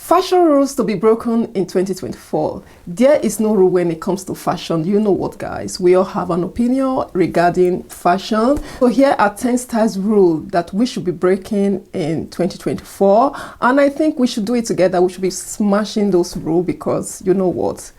Fashion rules to be broken in 2024. There is no rule when it comes to fashion. You know what, guys? We all have an opinion regarding fashion. So here are 10 styles rule that we should be breaking in 2024. And I think we should do it together. We should be smashing those rules because you know what?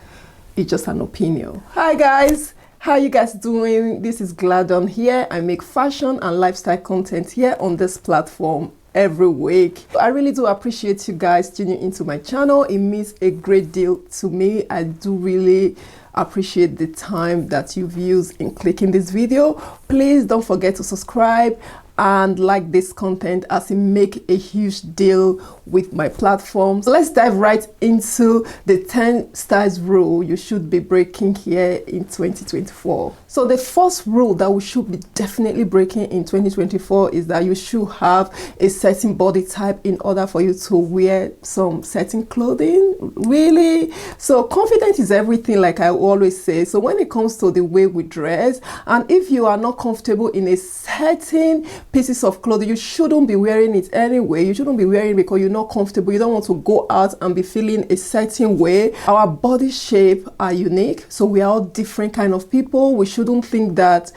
It's just an opinion. Hi, guys. How you guys doing? This is iGladon here. I make fashion and lifestyle content here on this platform every week. I really do appreciate you guys tuning into my channel. It means a great deal to me. I do really appreciate the time that you've used in clicking this video. Please don't forget to subscribe and like this content as it make a huge deal with my platform. So let's dive right into the 10 styles rule you should be breaking here in 2024. So the first rule that we should be definitely breaking in 2024 is that you should have a certain body type in order for you to wear some certain clothing. Really? So confidence is everything, like I always say. So when it comes to the way we dress, and if you are not comfortable in a certain pieces of clothing, you shouldn't be wearing it anyway. You shouldn't be wearing it because you're not comfortable. You don't want to go out and be feeling a certain way. Our body shape are unique, so we are all different kind of people. We shouldn't think that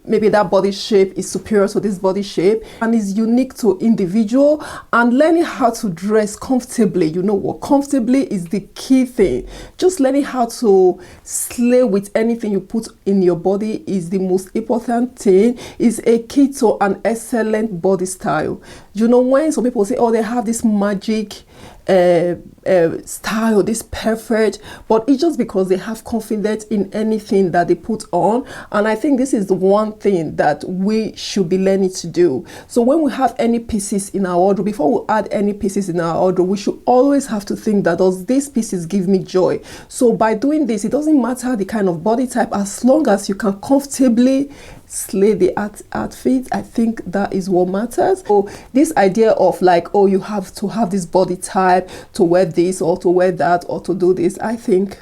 maybe that body shape is superior to this body shape, and is unique to individual. And learning how to dress comfortably, you know what, comfortably is the key thing. Just learning how to slay with anything you put in your body is the most important thing. Is a key to an excellent body style. You know, when some people say, oh, they have this magic style, this perfect, but it's just because they have confidence in anything that they put on. And I think this is the one thing that we should be learning to do. So when we have any pieces in our wardrobe, before we add any pieces in our wardrobe, we should always have to think that does these pieces give me joy? So by doing this, it doesn't matter the kind of body type, as long as you can comfortably slay the outfit. I think that is what matters. So this idea of like, oh, you have to have this body type to wear this or to wear that or to do this, I think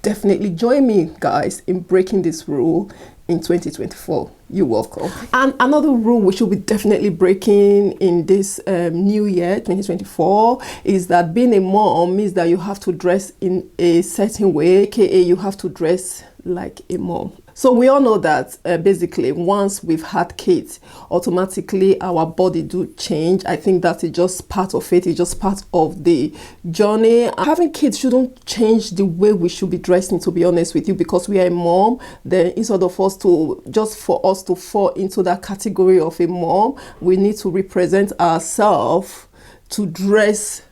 definitely join me, guys, in breaking this rule in 2024. You're welcome. And another rule we should be definitely breaking in this new year 2024 is that being a mom means that you have to dress in a certain way, aka you have to dress like a mom. So we all know that basically once we've had kids, automatically our body do change. I think that is just part of it. It's just part of the journey. Having kids shouldn't change the way we should be dressing, to be honest with you, because we are a mom. Then instead of us to, just for us to fall into that category of a mom, we need to represent ourselves to dress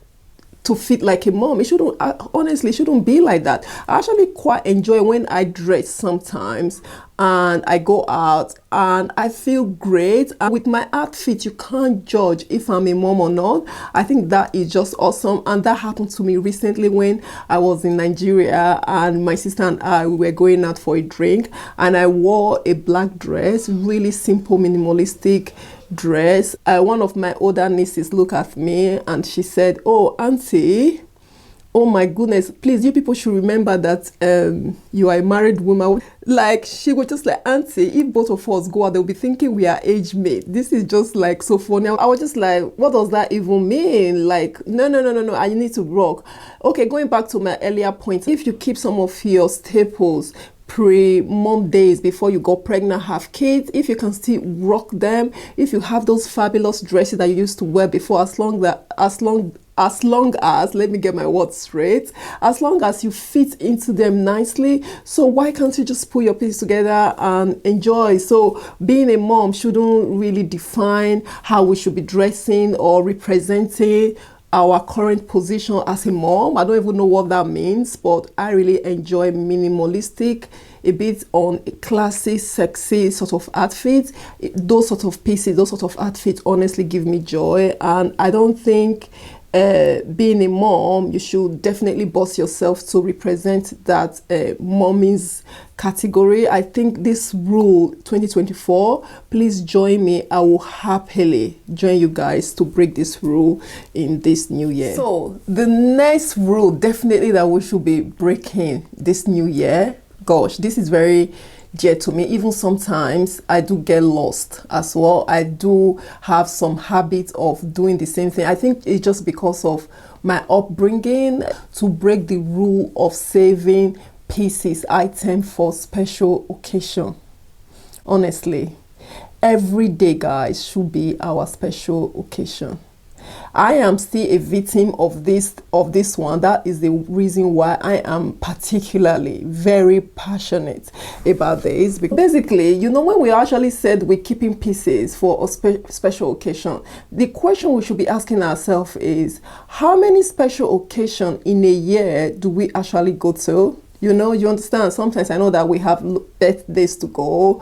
to fit like a mom. It shouldn't, honestly, shouldn't be like that. I actually quite enjoy when I dress sometimes and I go out and I feel great. And with my outfit, you can't judge if I'm a mom or not. I think that is just awesome. And that happened to me recently when I was in Nigeria and my sister and I, we were going out for a drink, and I wore a black dress, really simple, minimalistic dress. One of my older nieces looked at me and she said, oh, auntie, oh my goodness, please, you people should remember that you are a married woman. Like, she was just like, auntie, if both of us go out, they'll be thinking we are age mate. This is just like so funny. I was just like, what does that even mean? Like, no, I need to rock. Okay, going back to my earlier point, if you keep some of your staples pre-mom days before you got pregnant, have kids, if you can still rock them, if you have those fabulous dresses that you used to wear before, as long as, let me get my words straight, as long as you fit into them nicely, so why can't you just put your pieces together and enjoy? So being a mom shouldn't really define how we should be dressing or representing our current position as a mom. I don't even know what that means, but I really enjoy minimalistic, a bit on a classy, sexy sort of outfits. Those sort of pieces, those sort of outfits honestly give me joy. And I don't think being a mom, you should definitely boss yourself to represent that mommy's category. I think this rule 2024, please join me. I will happily join you guys to break this rule in this new year. So the next rule definitely that we should be breaking this new year, gosh, this is very dear to me. Even sometimes I do get lost as well. I do have some habit of doing the same thing. I think it's just because of my upbringing to break the rule of saving pieces, item for special occasion. Honestly, every day, guys, should be our special occasion. I am still a victim of this one. That is the reason why I am particularly very passionate about this. Because basically, you know, when we actually said we're keeping pieces for a special occasion, the question we should be asking ourselves is, how many special occasions in a year do we actually go to? You know, you understand? Sometimes I know that we have birthdays to go,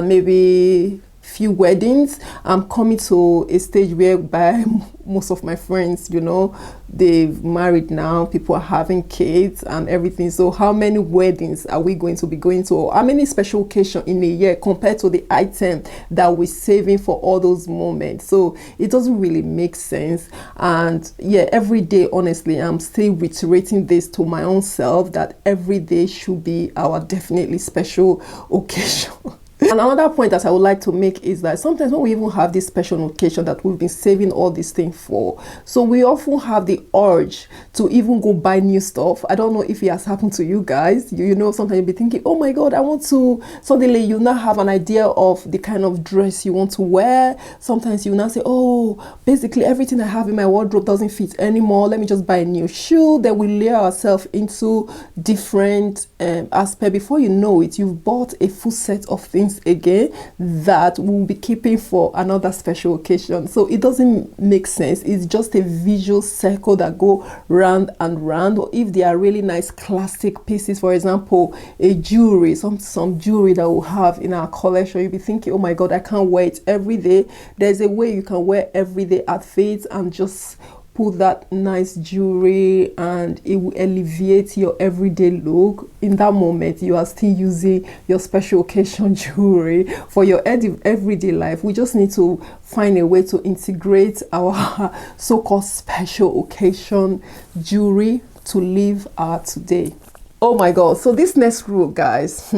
maybe few weddings. I'm coming to a stage whereby most of my friends, you know, they've married now, people are having kids and everything. So how many weddings are we going to be going to? Or how many special occasions in a year compared to the item that we're saving for all those moments? So it doesn't really make sense. And yeah, every day, honestly, I'm still reiterating this to my own self, that every day should be our definitely special occasion. And another point that I would like to make is that sometimes when we even have this special occasion that we've been saving all these things for, so we often have the urge to even go buy new stuff. I don't know if it has happened to you guys. You know, sometimes you'll be thinking, oh my God, I want to, suddenly you now have an idea of the kind of dress you want to wear. Sometimes you now say, oh, basically everything I have in my wardrobe doesn't fit anymore. Let me just buy a new shoe. Then we layer ourselves into different aspects. Before you know it, you've bought a full set of things again that we'll be keeping for another special occasion. So it doesn't make sense. It's just a visual circle that go round and round. Or if they are really nice classic pieces, for example, a jewelry, some jewelry that we'll have in our collection, you'll be thinking, oh my God, I can't wear it every day. There's a way you can wear everyday outfits and just put that nice jewelry and it will alleviate your everyday look. In that moment, you are still using your special occasion jewelry for your everyday life. We just need to find a way to integrate our so-called special occasion jewelry to live our today. Oh my God. So this next rule, guys,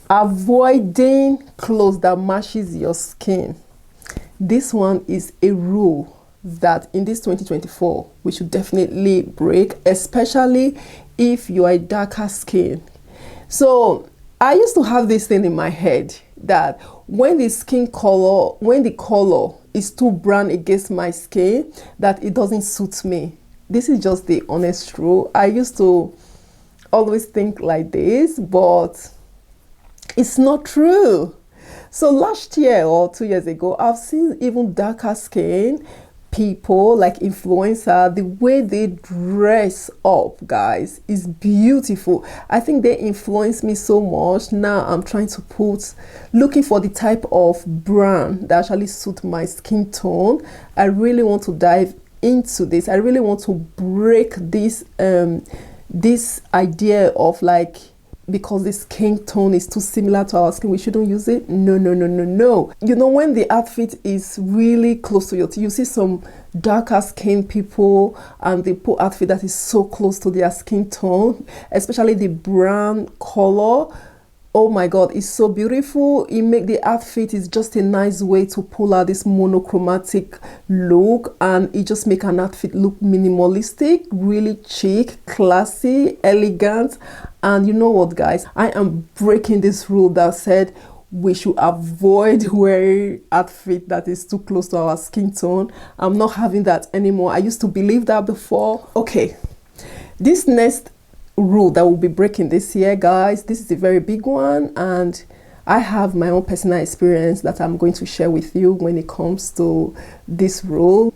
avoiding clothes that matches your skin. This one is a rule that in this 2024 we should definitely break, especially if you are a darker skin. So I used to have this thing in my head that when the color is too brown against my skin, that it doesn't suit me. This is just the honest truth. I used to always think like this, but it's not true. So last year or 2 years ago, I've seen even darker skin people, like influencer, the way they dress up, guys, is beautiful. I think they influence me so much. Now I'm trying to looking for the type of brand that actually suit my skin tone. I really want to dive into this. I really want to break this this idea of like, because the skin tone is too similar to our skin, we shouldn't use it. No. You know, when the outfit is really close to your you see some darker skin people and they put outfit that is so close to their skin tone, especially the brown color. Oh my God, it's so beautiful. It make the outfit is just a nice way to pull out this monochromatic look, and it just make an outfit look minimalistic, really chic, classy, elegant. And you know what, guys, I am breaking this rule that said we should avoid wearing outfit that is too close to our skin tone. I'm not having that anymore. I used to believe that before. Okay, this next rule that we'll be breaking this year, guys, this is a very big one, and I have my own personal experience that I'm going to share with you when it comes to this rule.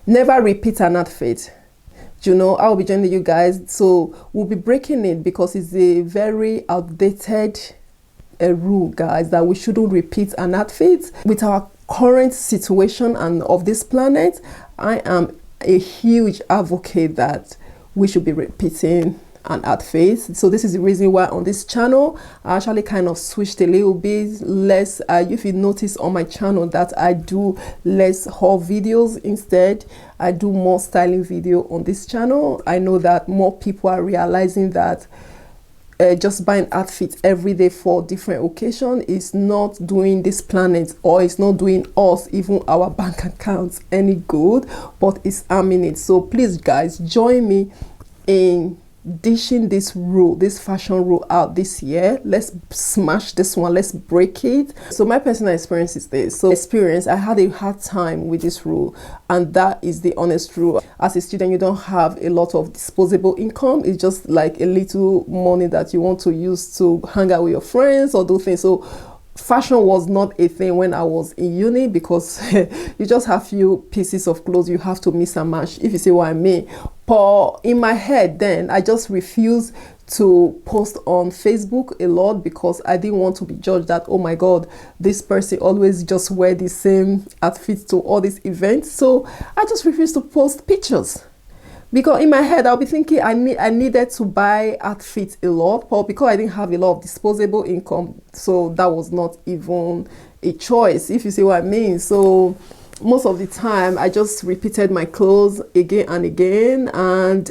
Never repeat an outfit. You know, I'll be joining you guys, so we'll be breaking it because it's a very outdated rule, guys, that we shouldn't repeat an outfit. With our current situation and of this planet, I am a huge advocate that we should be repeating an outfit. So this is the reason why on this channel I actually kind of switched a little bit less. If you notice on my channel that I do less haul videos, instead I do more styling video on this channel. I know that more people are realizing that just buying outfits every day for different occasion is not doing this planet, or it's not doing us, even our bank accounts, any good, but it's harming it. So please guys, join me in dishing this rule, this fashion rule out this year. Let's smash this one, let's break it. So my personal experience is this. So I had a hard time with this rule, and that is the honest rule. As a student, you don't have a lot of disposable income. It's just like a little money that you want to use to hang out with your friends or do things. So fashion was not a thing when I was in uni, because you just have few pieces of clothes you have to mix and match, if you see what I mean. But in my head then, I just refused to post on Facebook a lot, because I didn't want to be judged that, oh my god, this person always just wear the same outfits to all these events. So I just refused to post pictures, because in my head I'll be thinking I needed to buy outfits a lot, but because I didn't have a lot of disposable income, so that was not even a choice, if you see what I mean. So most of the time I just repeated my clothes again and again, and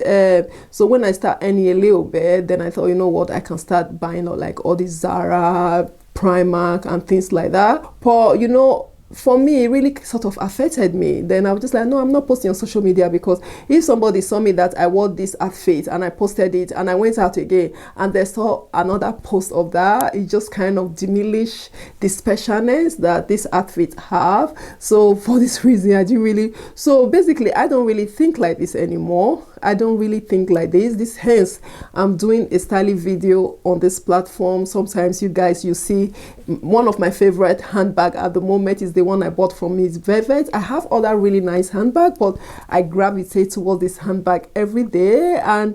so when I start earning a little bit, then I thought, you know what, I can start buying like all these Zara, Primark and things like that. But you know, for me, it really sort of affected me. Then I was just like, no, I'm not posting on social media, because if somebody saw me that I wore this outfit and I posted it and I went out again and they saw another post of that, it just kind of diminished the specialness that this outfit have. So for this reason, I didn't really, so basically I don't really think like this anymore. I don't really think like this. Hence I'm doing a styling video on this platform. Sometimes you guys, you see one of my favorite handbag at the moment is the one I bought from Miss Velvet. I have other really nice handbag, but I gravitate towards this handbag every day. And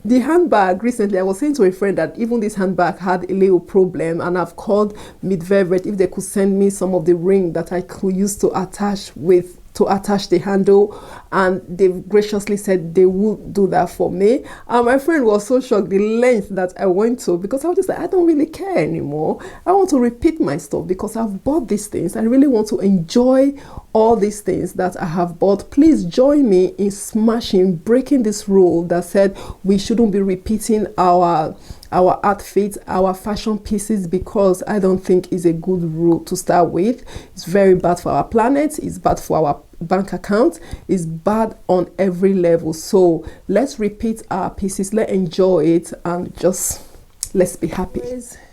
the handbag, recently I was saying to a friend that even this handbag had a little problem, and I've called Mid Velvet if they could send me some of the ring that I could use to attach the handle, and they graciously said they would do that for me. And my friend was so shocked the length that I went to, because I was just like, I don't really care anymore. I want to repeat my stuff because I've bought these things. I really want to enjoy all these things that I have bought. Please join me in smashing, breaking this rule that said we shouldn't be repeating our outfits, our fashion pieces, because I don't think it's a good rule to start with. It's very bad for our planet, it's bad for our bank account, is bad on every level. So let's repeat our pieces, let's enjoy it, and just let's be happy.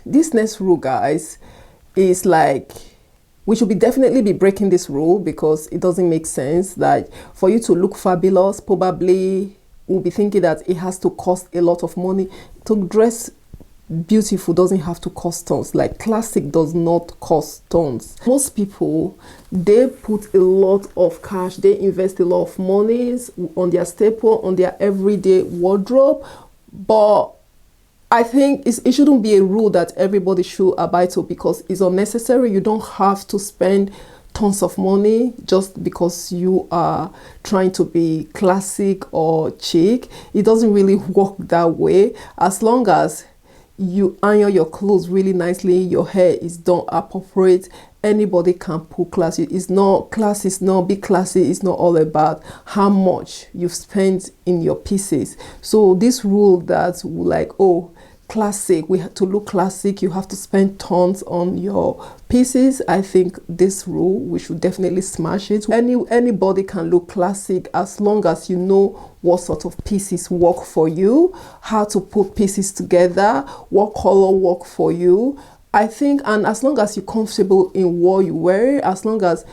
This next rule, guys, is like, we should definitely be breaking this rule, because it doesn't make sense that for you to look fabulous, probably we'll be thinking that it has to cost a lot of money. To dress beautiful doesn't have to cost tons. Like classic does not cost tons. Most people, they put a lot of cash, they invest a lot of monies on their staple, on their everyday wardrobe, but I think it shouldn't be a rule that everybody should abide to, because it's unnecessary. You don't have to spend tons of money just because you are trying to be classic or chic. It doesn't really work that way. As long as you iron your clothes really nicely, your hair is done appropriate, anybody can put class. It's not class, it's not be classy, it's not all about how much you've spent in your pieces. So this rule that like, oh, classic, we have to look classic, you have to spend tons on your pieces. I think this rule, we should definitely smash it. Anybody can look classic as long as you know what sort of pieces work for you, how to put pieces together, what color work for you. I think, and as long as you're comfortable in what you wear, as long as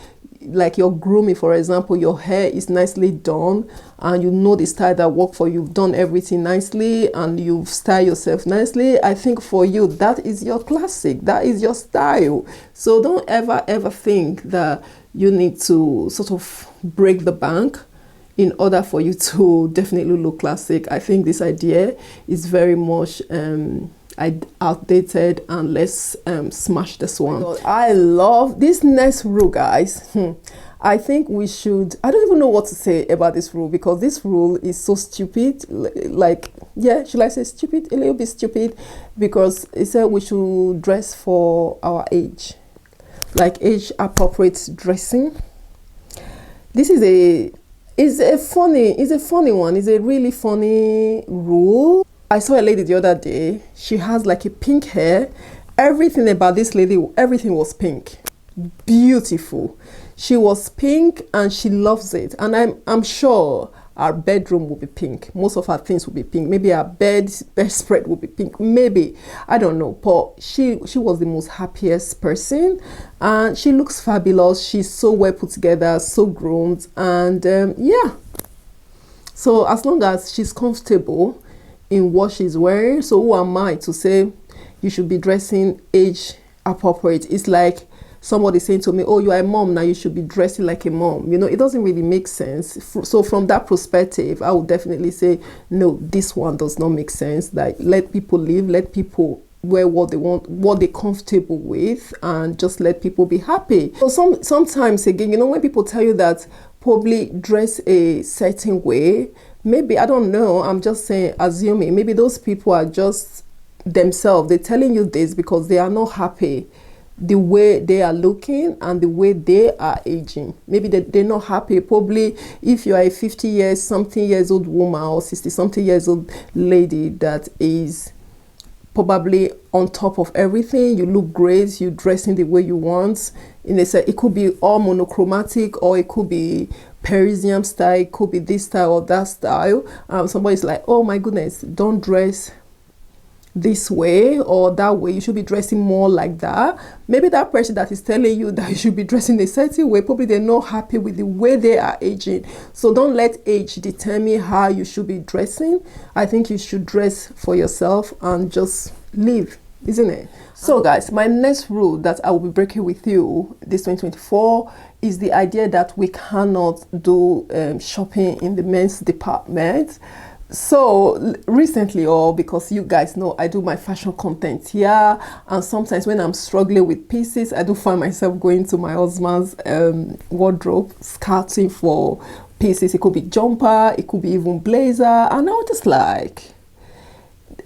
like your grooming, for example, your hair is nicely done and you know the style that work for you, you've done everything nicely and you've styled yourself nicely, I think for you that is your classic, that is your style. So don't ever think that you need to sort of break the bank in order for you to definitely look classic. I think this idea is very much outdated, and let's smash this one. I love this next rule, guys. I think we should, I don't even know what to say about this rule, because this rule is so stupid. Like, yeah, should I say stupid? A little bit stupid, because it said we should dress for our age, like age appropriate dressing. This is a funny one. It's a really funny rule. I saw a lady the other day. She has like a pink hair. Everything about this lady, everything was pink. Beautiful. She was pink and she loves it. And I'm sure our bedroom will be pink. Most of her things will be pink. Maybe our bedspread will be pink. Maybe, I don't know. But she was the most happiest person, and she looks fabulous. She's so well put together, so groomed, and yeah. So as long as she's comfortable in what she's wearing, so who am I to say you should be dressing age appropriate? It's like somebody saying to me, oh, you are a mom, now you should be dressing like a mom. You know, it doesn't really make sense. So from that perspective, I would definitely say, no, this one does not make sense. Like, let people live, let people wear what they want, what they're comfortable with, and just let people be happy. So sometimes, again, you know, when people tell you that probably dress a certain way, maybe, I don't know, I'm just saying, assuming, maybe those people are just themselves. They're telling you this because they are not happy the way they are looking and the way they are aging. Maybe they're not happy. Probably if you are a 50 years something years old woman or 60 something years old lady that is probably on top of everything, you look great, you dress in the way you want. It could be all monochromatic, or it could be Parisian style, it could be this style or that style. Somebody's like, oh my goodness, don't dress this way or that way, you should be dressing more like that. Maybe that person that is telling you that you should be dressing a certain way, probably they're not happy with the way they are aging. So don't let age determine how you should be dressing. I think you should dress for yourself and just live, isn't it? So guys, my next rule that I will be breaking with you this 2024 is the idea that we cannot do shopping in the men's department. So recently, or because you guys know I do my fashion content here, and sometimes when I'm struggling with pieces, I do find myself going to my husband's wardrobe, scouting for pieces. It could be jumper, it could be even blazer, and I was just like,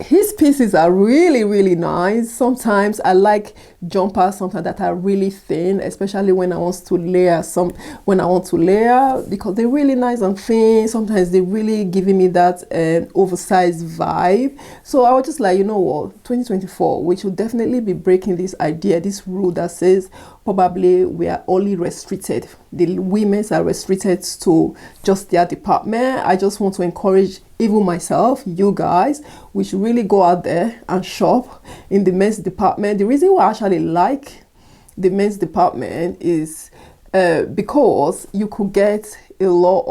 his pieces are really, really nice. Sometimes I like jumpers, sometimes that are really thin, especially when I want to layer because they're really nice and thin. Sometimes they're really giving me that oversized vibe. So I was just like, you know what, 2024, we should definitely be breaking this idea, this rule that says probably we are only restricted. The women's are restricted to just their department. I just want to encourage even myself, you guys, we should really go out there and shop in the men's department. The reason why I actually like the men's department is because you could get a lot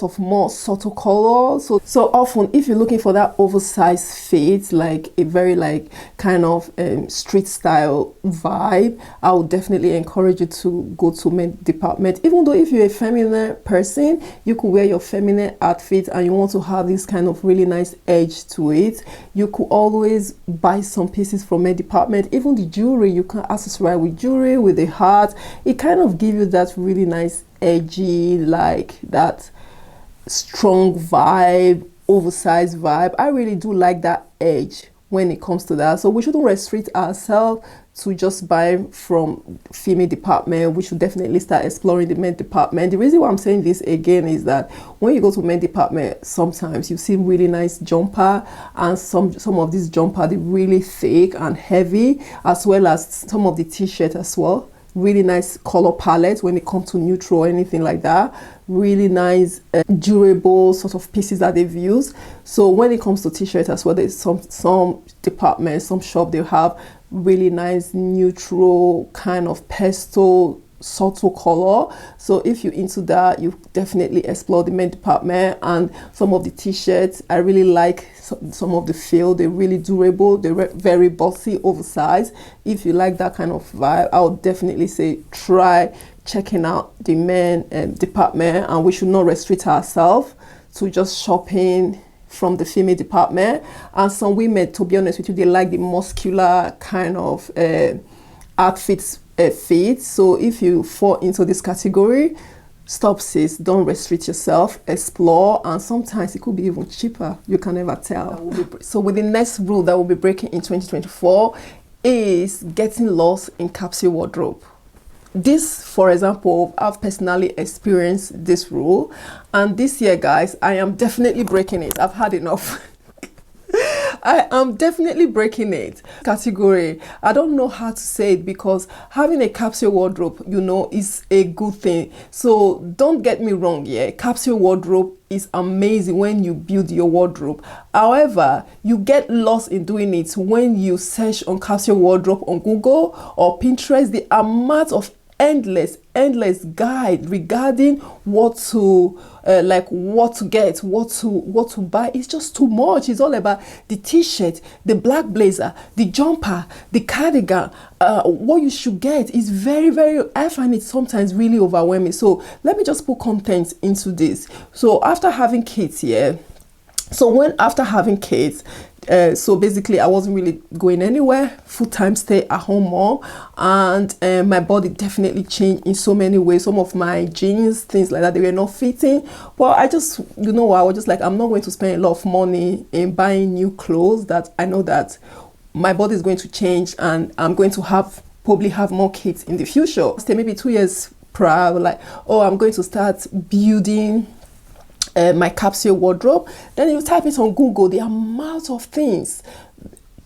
of more subtle colors. So often if you're looking for that oversized fit, like a very like kind of street style vibe, I would definitely encourage you to go to men's department. Even though if you're a feminine person, you could wear your feminine outfit and you want to have this kind of really nice edge to it, you could always buy some pieces from men's department. Even the jewelry, you can accessorize with jewelry, with the heart. It kind of gives you that really nice edgy, like that strong vibe, oversized vibe. I really do like that edge when it comes to that. So we shouldn't restrict ourselves to just buy from female department. We should definitely start exploring the men's department. The reason why I'm saying this again is that when you go to men's department, sometimes you see really nice jumper, and some of these jumper, they're really thick and heavy, as well as some of the t-shirt as well. Really nice color palette when it comes to neutral or anything like that. Really nice durable sort of pieces that they've used. So when it comes to t-shirts as well, there's some departments, some shop, they have really nice neutral kind of pastel subtle color. So if you're into that, you definitely explore the men's department. And some of the t-shirts, I really like some of the feel. They're really durable, they're very bossy, oversized. If you like that kind of vibe, I would definitely say try checking out the men's department. And we should not restrict ourselves to just shopping from the female department. And some women, to be honest with you, they like the muscular kind of outfits fit. So if you fall into this category, stop, sis, don't restrict yourself, explore, and sometimes it could be even cheaper, you can never tell. So with the next rule that we'll be breaking in 2024 is getting lost in capsule wardrobe. this, for example, I've personally experienced this rule, and this year, guys, I am definitely breaking it. I've had enough. I am definitely breaking it. Category, I don't know how to say it, because having a capsule wardrobe, you know, is a good thing. So don't get me wrong, yeah, capsule wardrobe is amazing when you build your wardrobe. However, you get lost in doing it when you search on capsule wardrobe on Google or Pinterest. The amount of endless guide regarding what to like what to get, what to buy. It's just too much. It's all about the t-shirt, the black blazer, the jumper, the cardigan, what you should get. Is very, I find it sometimes really overwhelming. So let me just put content into this. So after having kids, yeah, so after having kids, so basically I wasn't really going anywhere, full-time stay at home mom, and my body definitely changed in so many ways. Some of my jeans, things like that, they were not fitting. But I just, you know, I was just like, I'm not going to spend a lot of money in buying new clothes that I know that my body is going to change, and I'm going to probably have more kids in the future. Stay maybe 2 years prior, like, oh, I'm going to start building my capsule wardrobe. Then you type it on Google, the amount of things,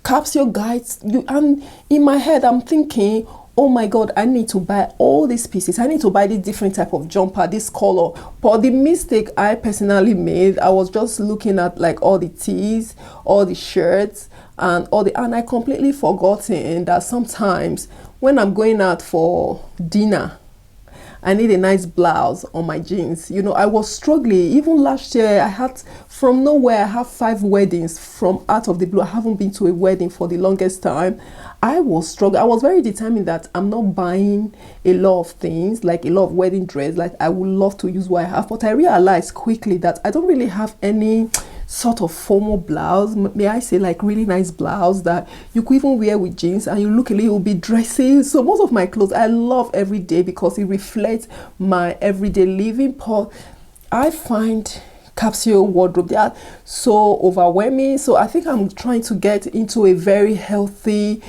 capsule guides, and in my head I'm thinking, oh my god, I need to buy all these pieces. I need to buy this different type of jumper, this color. But the mistake I personally made, I was just looking at like all the tees, all the shirts, and I completely forgotten that sometimes when I'm going out for dinner, I need a nice blouse on my jeans. You know, I was struggling. Even last year, I had, from nowhere, I have 5 weddings from out of the blue. I haven't been to a wedding for the longest time. I was struggling. I was very determined that I'm not buying a lot of things, like a lot of wedding dress. Like, I would love to use what I have. But I realized quickly that I don't really have any sort of formal blouse, may I say, like really nice blouse that you could even wear with jeans and you look a little bit dressy. So most of my clothes I love every day because it reflects my everyday living. But I find capsule wardrobe, they are so overwhelming. So I think I'm trying to get into a very healthy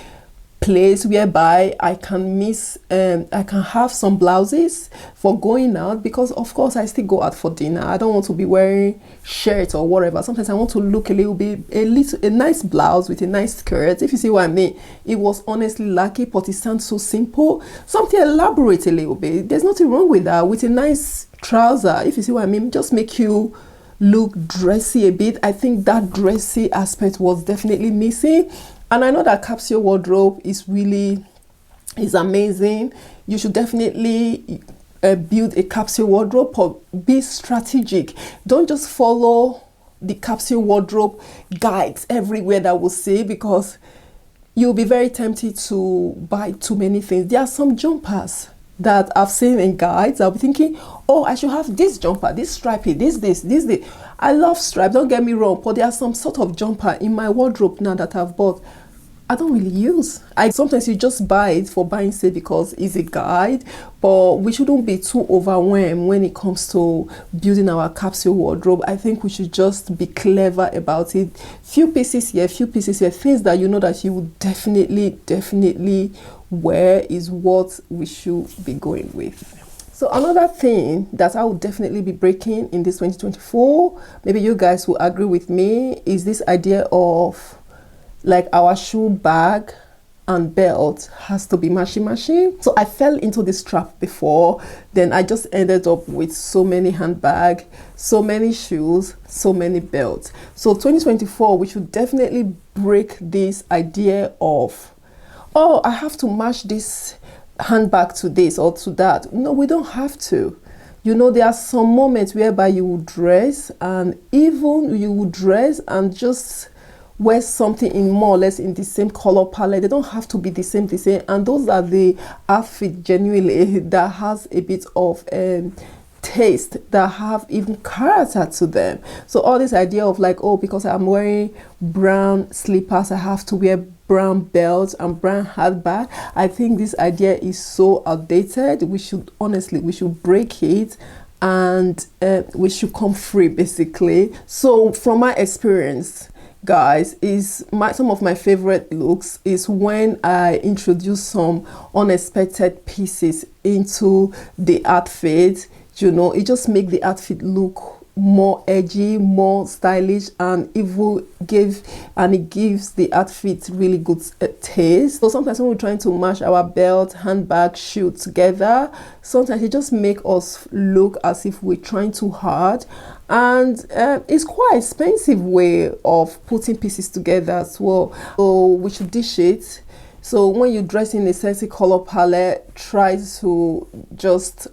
place whereby I can I can have some blouses for going out, because of course I still go out for dinner. I don't want to be wearing shirts or whatever. Sometimes I want to look a nice blouse with a nice skirt, if you see what I mean. It was honestly lucky, but it sounds so simple. Something elaborate a little bit. There's nothing wrong with that. With a nice trouser, if you see what I mean, just make you look dressy a bit. I think that dressy aspect was definitely missing. And I know that capsule wardrobe is amazing. You should definitely build a capsule wardrobe, but be strategic. Don't just follow the capsule wardrobe guides everywhere that we'll see, because you'll be very tempted to buy too many things. There are some jumpers that I've seen in guides. I'll be thinking, oh, I should have this jumper, this stripy, this. I love stripes, don't get me wrong, but there are some sort of jumper in my wardrobe now that I've bought I don't really use. Sometimes you just buy it for buying sake because it's a guide, but we shouldn't be too overwhelmed when it comes to building our capsule wardrobe. I think we should just be clever about it. Few pieces here, things that you know that you would definitely wear is what we should be going with. So another thing that I would definitely be breaking in this 2024, maybe you guys will agree with me, is this idea of like our shoe bag and belt has to be matching. So I fell into this trap before, then I just ended up with so many handbags, so many shoes, so many belts. So 2024, we should definitely break this idea of, oh, I have to match this handbag to this or to that. No, we don't have to. You know, there are some moments whereby you will dress, and even you will dress and just wear something in more or less in the same color palette. They don't have to be the same. And those are the outfit genuinely that has a bit of taste, that have even character to them. So all this idea of like, oh, because I'm wearing brown slippers, I have to wear brown belts and brown handbag. I think this idea is so outdated. We should break it, and we should come free basically. So from my experience, guys, is some of my favorite looks is when I introduce some unexpected pieces into the outfit. You know, it just makes the outfit look more edgy, more stylish, and it gives the outfit really good taste. So sometimes when we're trying to match our belt, handbag, shoe together, sometimes it just make us look as if we're trying too hard, and it's quite expensive way of putting pieces together as well. So we should dish it. So when you dress in a sexy color palette, try to just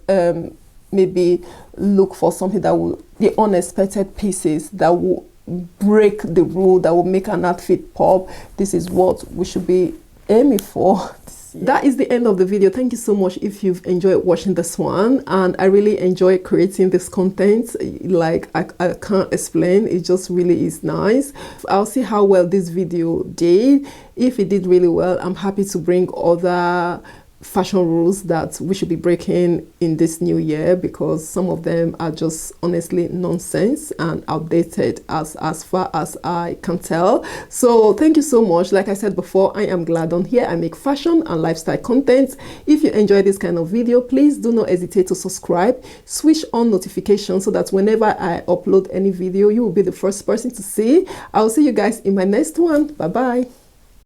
maybe look for something that will, the unexpected pieces that will break the rule, that will make an outfit pop. This is what we should be aiming for. That is the end of the video. Thank you so much if you've enjoyed watching this one, and I really enjoy creating this content. Like I can't explain, it just really is nice. I'll see how well this video did. If it did really well, I'm happy to bring other fashion rules that we should be breaking in this new year, because some of them are just honestly nonsense and outdated as far as I can tell. So thank you so much. Like I said before, I am iGladon. Here I make fashion and lifestyle content. If you enjoy this kind of video, please do not hesitate to subscribe, switch on notifications so that whenever I upload any video, you will be the first person to see. I'll see you guys in my next one. Bye bye.